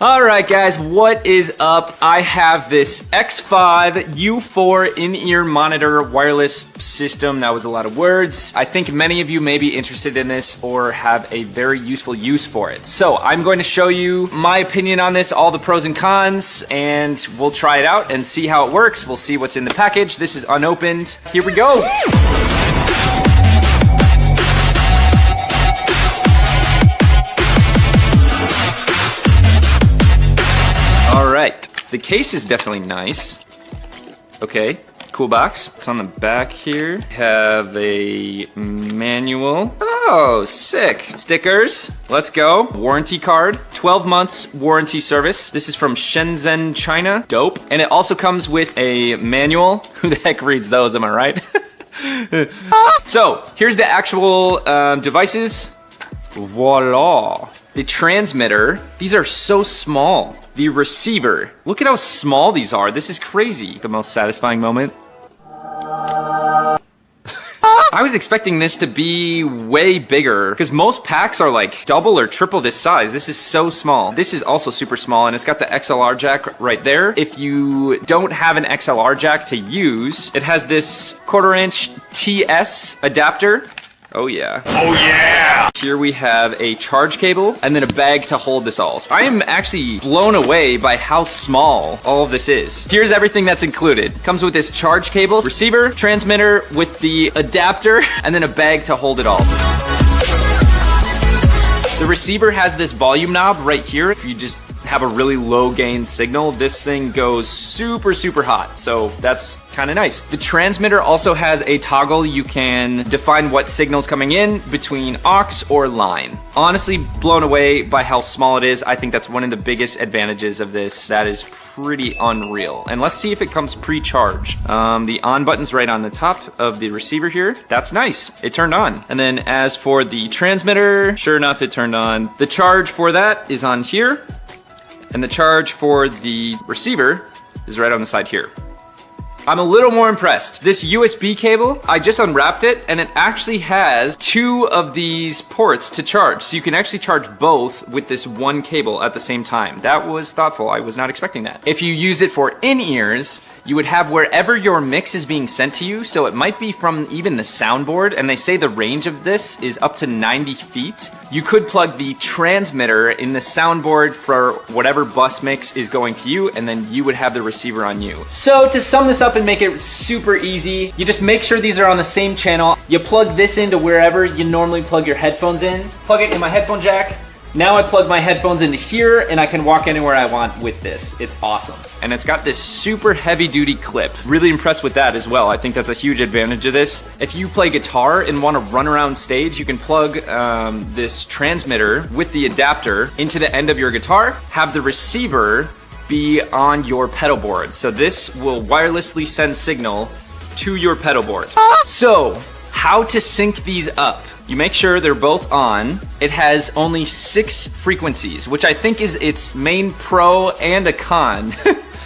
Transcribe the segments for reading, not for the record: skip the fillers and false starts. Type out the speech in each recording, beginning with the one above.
Alright guys, what is up? I have this Xvive U4 in-ear monitor wireless system. That was a lot of words. I think many of you may be interested in this or have a very useful use for it. So I'm going to show you my opinion on this, all the pros and cons, and we'll try it out and see how it works. We'll see what's in the package. This is unopened. Here we go. Alright, the case is definitely nice. Okay, cool box. It's on the back here. Have a manual. Oh, sick. Stickers. Let's go. Warranty card. 12 months warranty service. This is from Shenzhen, China. Dope. And it also comes with a manual. Who the heck reads those, am I right? So, here's the actual devices. Voila. The transmitter. These are so small. The receiver. Look at how small these are. This is crazy. The most satisfying moment. I was expecting this to be way bigger because most packs are like double or triple this size. This is so small. This is also super small and it's got the XLR jack right there. If you don't have an XLR jack to use, it has this 1/4 inch TS adapter. Oh yeah. Oh yeah! Here we have a charge cable and then a bag to hold this all. I am actually blown away by how small all of this is. Here's everything that's included. Comes with this charge cable, receiver, transmitter with the adapter, and then a bag to hold it all. The receiver has this volume knob right here. If you just have a really low gain signal, this thing goes super, super hot. So that's kind of nice. The transmitter also has a toggle. You can define what signal's coming in between aux or line. Honestly, blown away by how small it is. I think that's one of the biggest advantages of this. That is pretty unreal. And let's see if it comes pre-charged. The on button's right on the top of the receiver here. That's nice. It turned on. And then as for the transmitter, sure enough, it turned on. The charge for that is on here. And the charge for the receiver is right on the side here. I'm a little more impressed. This USB cable, I just unwrapped it and it actually has 2 of these ports to charge. So you can actually charge both with this one cable at the same time. That was thoughtful. I was not expecting that. If you use it for in-ears, you would have wherever your mix is being sent to you. So it might be from even the soundboard. And they say the range of this is up to 90 feet. You could plug the transmitter in the soundboard for whatever bus mix is going to you. And then you would have the receiver on you. So to sum this up and make it super easy, you just make sure these are on the same channel. You plug this into wherever you normally plug your headphones in. Plug it in my headphone jack. Now I plug my headphones into here and I can walk anywhere I want with this. It's awesome. And it's got this super heavy duty clip. Really impressed with that as well. I think that's a huge advantage of this. If you play guitar and want to run around stage, you can plug this transmitter with the adapter into the end of your guitar, have the receiver be on your pedal board. So this will wirelessly send signal to your pedal board. So, how to sync these up? You make sure they're both on. It has only 6 frequencies, which I think is its main pro and a con.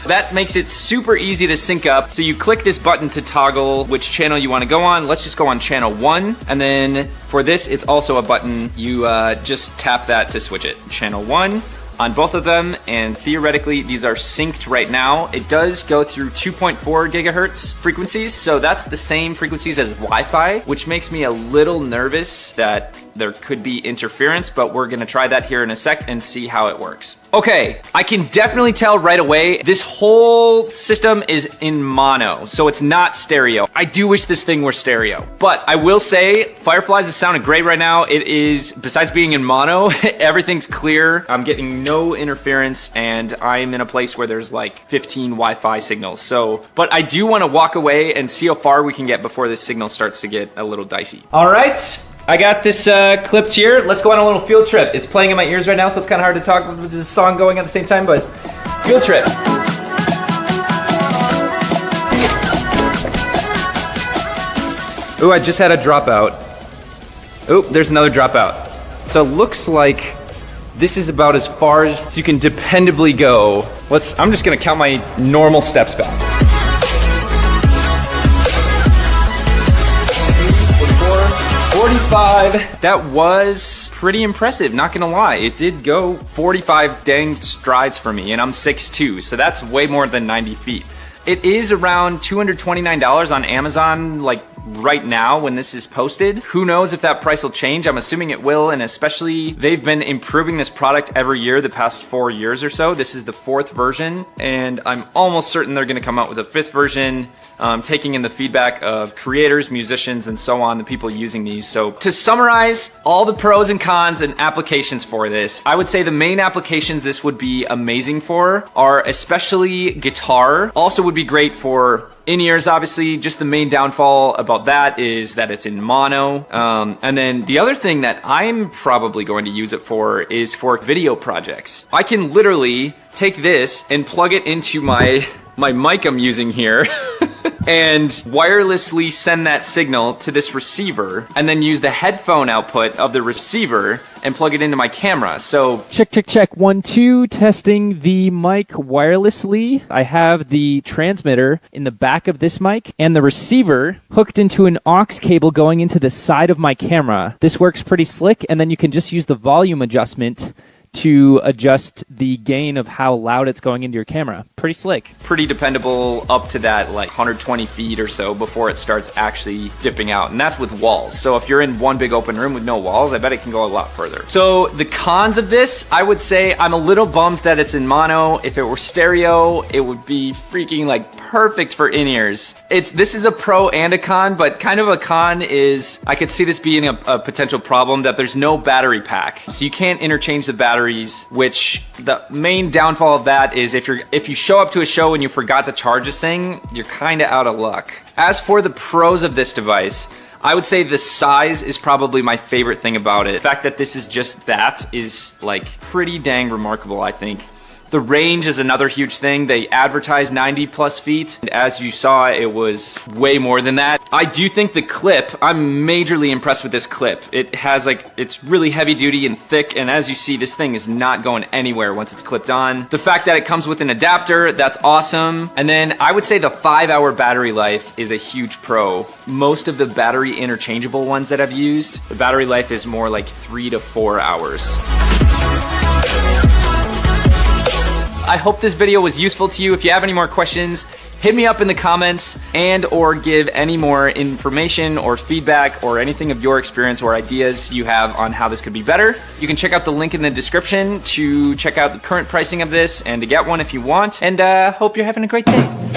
That makes it super easy to sync up. So you click this button to toggle which channel you want to go on. Let's just go on channel 1. And then for this, it's also a button. You just tap that to switch it. Channel 1. On both of them, and theoretically these are synced right now. It does go through 2.4 gigahertz frequencies, so that's the same frequencies as Wi-Fi, which makes me a little nervous that there could be interference, but we're gonna try that here in a sec and see how it works. Okay, I can definitely tell right away, this whole system is in mono, so it's not stereo. I do wish this thing were stereo, but I will say, Fireflies is sounding great right now. It is, besides being in mono, everything's clear. I'm getting no interference, and I'm in a place where there's like 15 Wi-Fi signals. So, but I do wanna walk away and see how far we can get before this signal starts to get a little dicey. All right. I got this clipped here. Let's go on a little field trip. It's playing in my ears right now, so it's kind of hard to talk with this song going at the same time, but field trip. Ooh, I just had a dropout. Ooh, there's another dropout. So it looks like this is about as far as you can dependably go. I'm just gonna count my normal steps back. 44, 45, Xvive. That was pretty impressive, not gonna lie. It did go 45 dang strides for me, and I'm 6'2", so that's way more than 90 feet. It is around $229 on Amazon, like right now when this is posted. Who knows if that price will change? I'm assuming it will, and especially they've been improving this product every year the past 4 years or so. This is the 4th version, and I'm almost certain they're gonna come out with a 5th version, taking in the feedback of creators, musicians, and so on, the people using these. So to summarize all the pros and cons and applications for this, I would say the main applications this would be amazing for are especially guitar. Also would be great for in-ears, obviously. Just the main downfall about that is that it's in mono. And then the other thing that I'm probably going to use it for is for video projects. I can literally take this and plug it into my mic I'm using here and wirelessly send that signal to this receiver and then use the headphone output of the receiver and plug it into my camera. So Check 1 2, testing the mic wirelessly. I have the transmitter in the back of this mic and the receiver hooked into an aux cable going into the side of my camera. This works pretty slick, and then you can just use the volume adjustment to adjust the gain of how loud it's going into your camera. Pretty slick. Pretty dependable up to that like 120 feet or so before it starts actually dipping out, and that's with walls. So if you're in one big open room with no walls, I bet it can go a lot further. So the cons of this, I would say I'm a little bummed that it's in mono. If it were stereo, it would be freaking like perfect for in-ears. This is a pro and a con, but kind of a con is I could see this being a potential problem that there's no battery pack. So you can't interchange the batteries, which the main downfall of that is if you show up to a show and you forgot to charge this thing, you're kind of out of luck. As for the pros of this device, I would say the size is probably my favorite thing about it. The fact that this is just that is like pretty dang remarkable, I think. The range is another huge thing. They advertise 90 plus feet. And as you saw, it was way more than that. I do think the clip, I'm majorly impressed with this clip. It has it's really heavy duty and thick. And as you see, this thing is not going anywhere once it's clipped on. The fact that it comes with an adapter, that's awesome. And then I would say the 5-hour battery life is a huge pro. Most of the battery interchangeable ones that I've used, the battery life is more like 3 to 4 hours. I hope this video was useful to you. If you have any more questions, hit me up in the comments and or give any more information or feedback or anything of your experience or ideas you have on how this could be better. You can check out the link in the description to check out the current pricing of this and to get one if you want. And hope you're having a great day.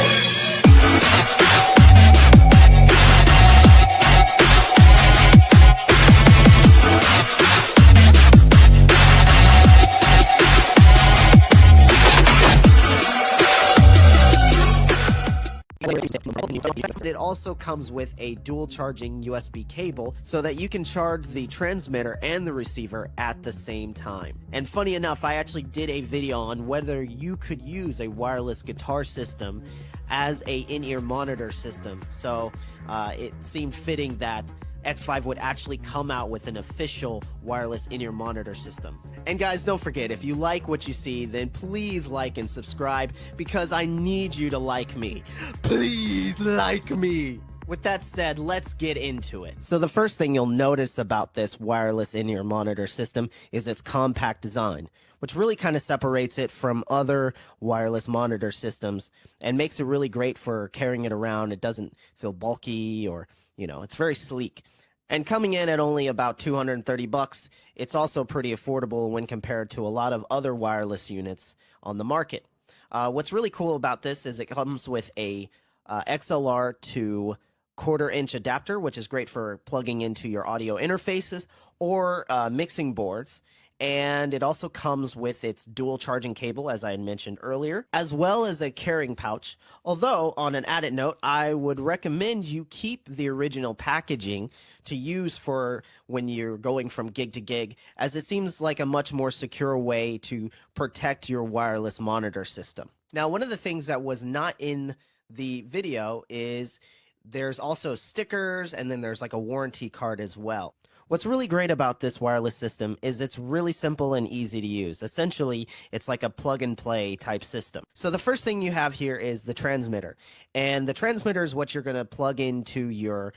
It also comes with a dual charging USB cable so that you can charge the transmitter and the receiver at the same time. And funny enough, I actually did a video on whether you could use a wireless guitar system as a in-ear monitor system. So it seemed fitting that Xvive would actually come out with an official wireless in-ear monitor system. And guys, don't forget, if you like what you see, then please like and subscribe, because I need you to like me. Please like me. With that said, let's get into it. So the first thing you'll notice about this wireless in-ear monitor system is its compact design, which really kind of separates it from other wireless monitor systems and makes it really great for carrying it around. It doesn't feel bulky, or, it's very sleek. And coming in at only about 230 bucks, it's also pretty affordable when compared to a lot of other wireless units on the market. What's really cool about this is it comes with a XLR to 1/4-inch adapter, which is great for plugging into your audio interfaces or mixing boards. And it also comes with its dual charging cable, as I had mentioned earlier, as well as a carrying pouch. Although, on an added note, I would recommend you keep the original packaging to use for when you're going from gig to gig, as it seems like a much more secure way to protect your wireless monitor system. Now, one of the things that was not in the video is there's also stickers, and then there's like a warranty card as well. What's really great about this wireless system is it's really simple and easy to use. Essentially, it's like a plug and play type system. So the first thing you have here is the transmitter. And the transmitter is what you're going to plug into your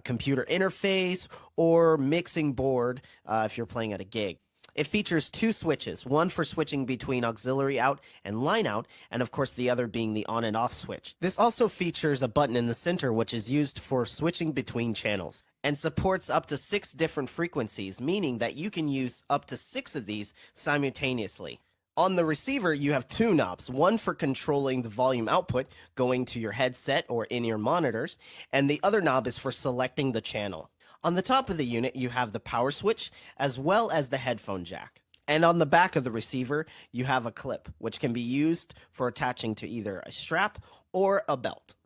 computer interface or mixing board if you're playing at a gig. It features two switches, one for switching between auxiliary out and line out, and of course the other being the on and off switch. This also features a button in the center which is used for switching between channels, and supports up to 6 different frequencies, meaning that you can use up to 6 of these simultaneously. On the receiver, you have 2 knobs, one for controlling the volume output going to your headset or in-ear monitors, and the other knob is for selecting the channel. On the top of the unit, you have the power switch as well as the headphone jack. And on the back of the receiver, you have a clip, which can be used for attaching to either a strap or a belt.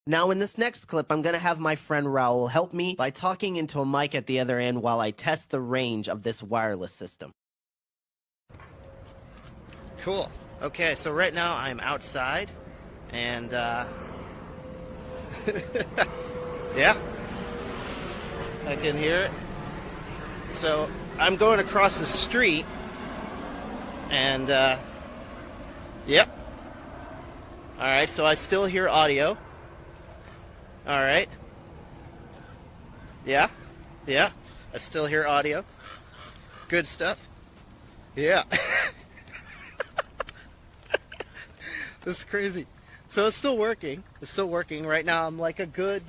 Now in this next clip, I'm going to have my friend Raul help me by talking into a mic at the other end while I test the range of this wireless system. Cool. Okay, so right now I'm outside and yeah, I can hear it. So I'm going across the street and yep. All right, so I still hear audio. All right. Yeah. Yeah. I still hear audio. Good stuff. Yeah. This is crazy. So it's still working. It's still working. Right now I'm like a good...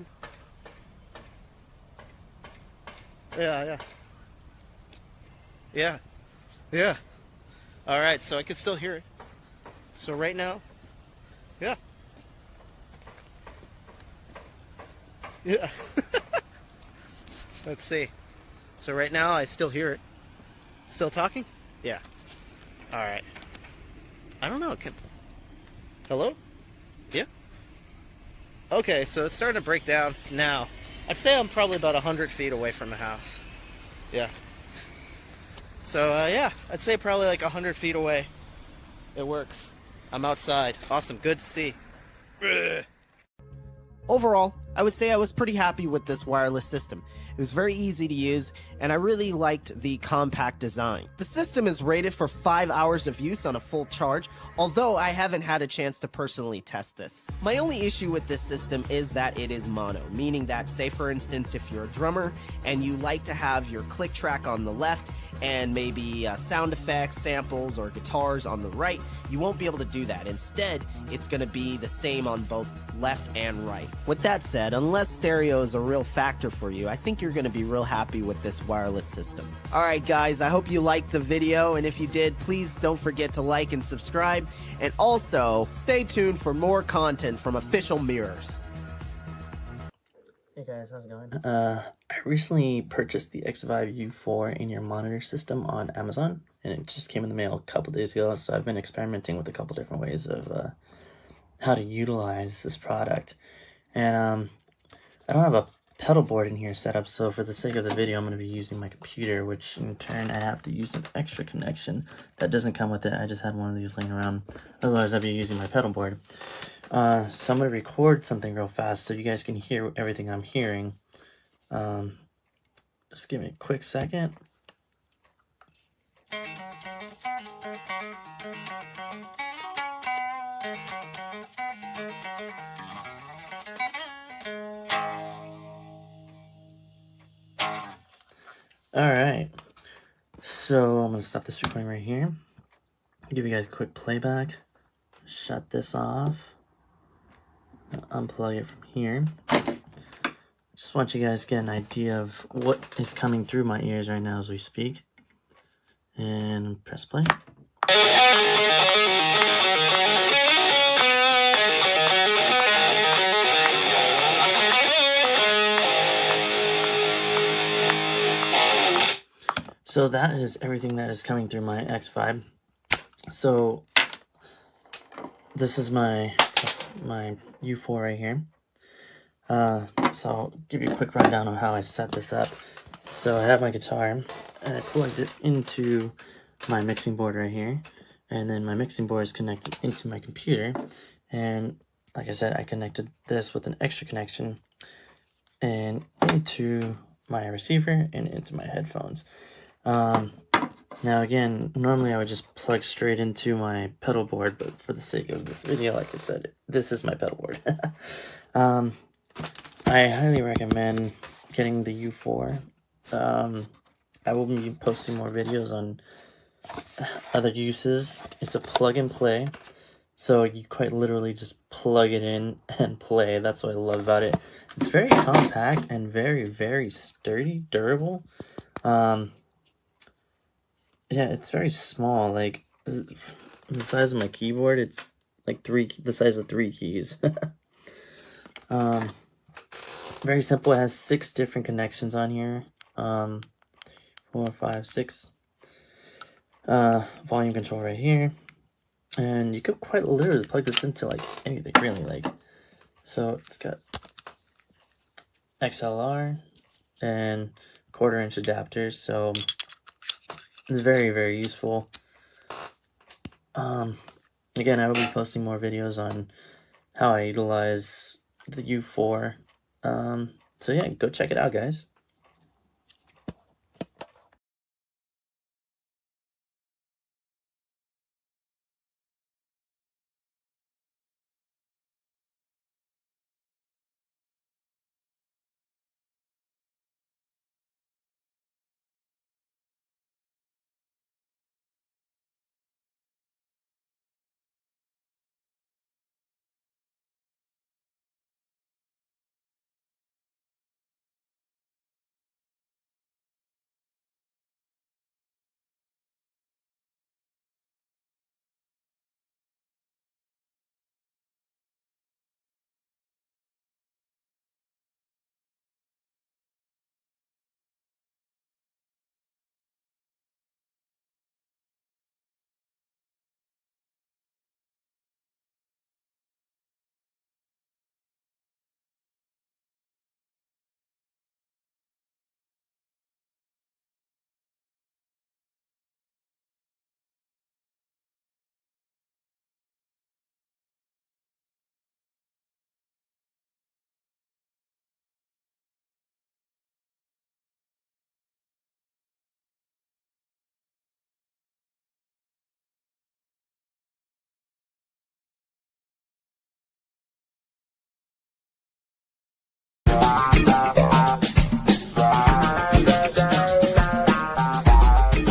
Yeah. Yeah. Yeah. All right, so I can still hear it. So right now, yeah. Yeah. Let's see. So right now I still hear it. Still talking? Yeah. All right. I don't know. Hello? Yeah? Okay, so it's starting to break down now. I'd say I'm probably about 100 feet away from the house. Yeah. So, yeah, I'd say probably like 100 feet away. It works. I'm outside. Awesome. Good to see. Overall, I would say I was pretty happy with this wireless system. It was very easy to use, and I really liked the compact design. The system is rated for 5 hours of use on a full charge, although I haven't had a chance to personally test this. My only issue with this system is that it is mono, meaning that, say for instance, if you're a drummer and you like to have your click track on the left and maybe sound effects, samples, or guitars on the right, you won't be able to do that. Instead, it's going to be the same on both left and right. With that said, unless stereo is a real factor for you, I think you're going to be real happy with this wireless system. Alright guys, I hope you liked the video, and if you did, please don't forget to like and subscribe, and also stay tuned for more content from Official Mirrors. Hey guys, how's it going? I recently purchased the Xvive U4 in-ear monitor system on Amazon, and it just came in the mail a couple days ago, so I've been experimenting with a couple different ways of how to utilize this product. And I don't have a pedal board in here set up, so for the sake of the video I'm going to be using my computer, which in turn I have to use an extra connection that doesn't come with it. I just had one of these laying around, otherwise I'd be using my pedal board. So I'm going to record something real fast so you guys can hear everything I'm hearing. Just give me a quick second. Alright, so I'm going to stop this recording right here, give you guys a quick playback, shut this off, unplug it from here. Just want you guys to get an idea of what is coming through my ears right now as we speak, and press play. So that is everything that is coming through my Xvive. So this is my U4 right here. So I'll give you a quick rundown on how I set this up. So I have my guitar and I plugged it into my mixing board right here, and then my mixing board is connected into my computer, and like I said, I connected this with an extra connection and into my receiver and into my headphones. Now again, normally I would just plug straight into my pedal board, but for the sake of this video, like I said, this is my pedal board. I highly recommend getting the U4. I will be posting more videos on other uses. It's a plug and play, so you quite literally just plug it in and play. That's what I love about it. It's very compact and very, very sturdy, durable. Yeah, it's very small. Like the size of my keyboard, it's like the size of 3 keys. Very simple. It has 6 different connections on here. 4, 5, 6. Volume control right here, and you could quite literally plug this into like anything, really. Like, so it's got XLR and 1/4-inch adapters, so it's very, very useful. Again, I will be posting more videos on how I utilize the U4. So yeah, go check it out, guys.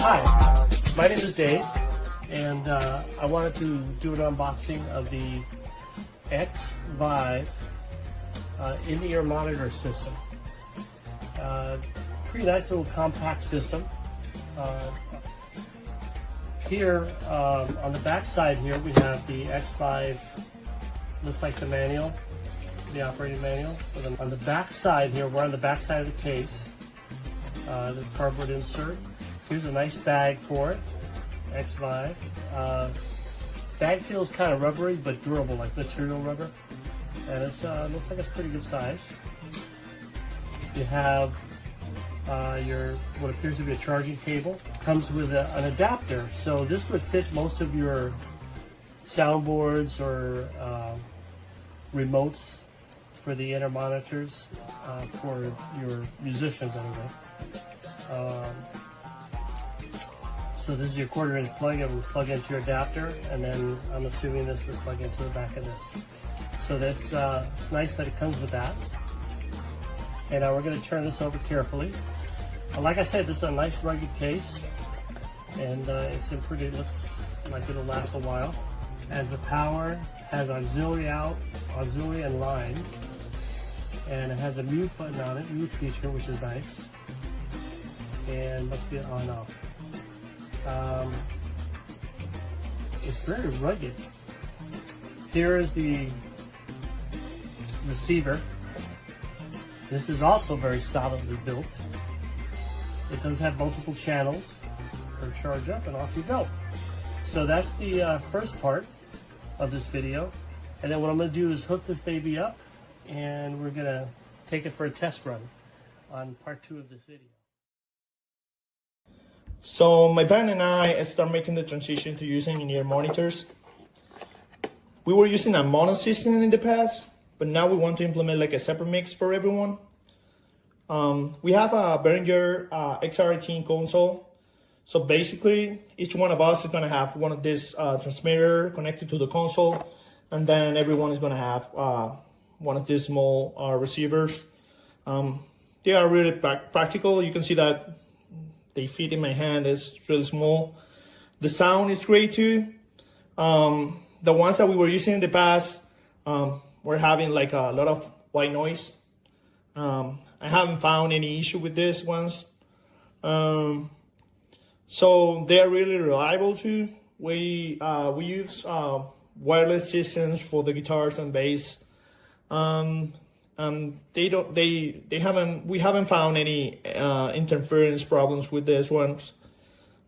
Hi, my name is Dave, and I wanted to do an unboxing of the Xvive in-ear monitor system. Pretty nice little compact system. Here on the back side here we have the Xvive, looks like the manual, the operating manual. But on the back side here, we're on the back side of the case, the cardboard insert. Here's a nice bag for it, Xvive. Bag feels kind of rubbery but durable, like material rubber, and it looks like it's pretty good size. You have your what appears to be a charging cable. Comes with an adapter, so this would fit most of your soundboards or remotes for the inner monitors for your musicians anyway. So this is your 1/4-inch plug. It will plug into your adapter, and then I'm assuming this would plug into the back of this. So that's it's nice that it comes with that. And now we're going to turn this over carefully. Like I said, this is a nice rugged case, and it's in pretty. It looks like it'll last a while. As the power has auxiliary out, auxiliary and line, and it has a mute button on it, mute feature, which is nice, and must be on off. It's very rugged. Here is the receiver. This is also very solidly built. It does have multiple channels for charge up, and off you go. So that's the first part of this video. And then what I'm going to do is hook this baby up, and we're going to take it for a test run on part 2 of this video. So my band and I started making the transition to using in-ear monitors. We were using a mono system in the past, but now we want to implement like a separate mix for everyone. We have a Behringer XR18 console. So basically, each one of us is going to have one of these transmitter connected to the console, and then everyone is going to have one of these small receivers. They are really practical. You can see that they fit in my hand. It's really small. The sound is great too. The ones that we were using in the past were having like a lot of white noise. I haven't found any issue with these ones. So they are really reliable too. We use wireless systems for the guitars and bass. We haven't found any interference problems with these ones.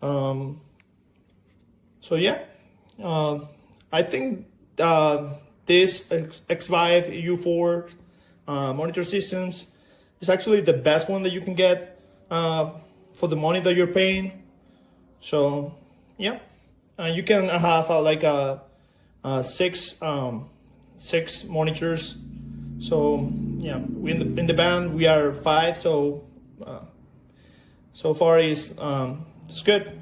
So yeah, I think this Xvive U4 monitor systems is actually the best one that you can get for the money that you're paying. So yeah, you can have like six monitors. So yeah, in the band we are 5. So so far it's good.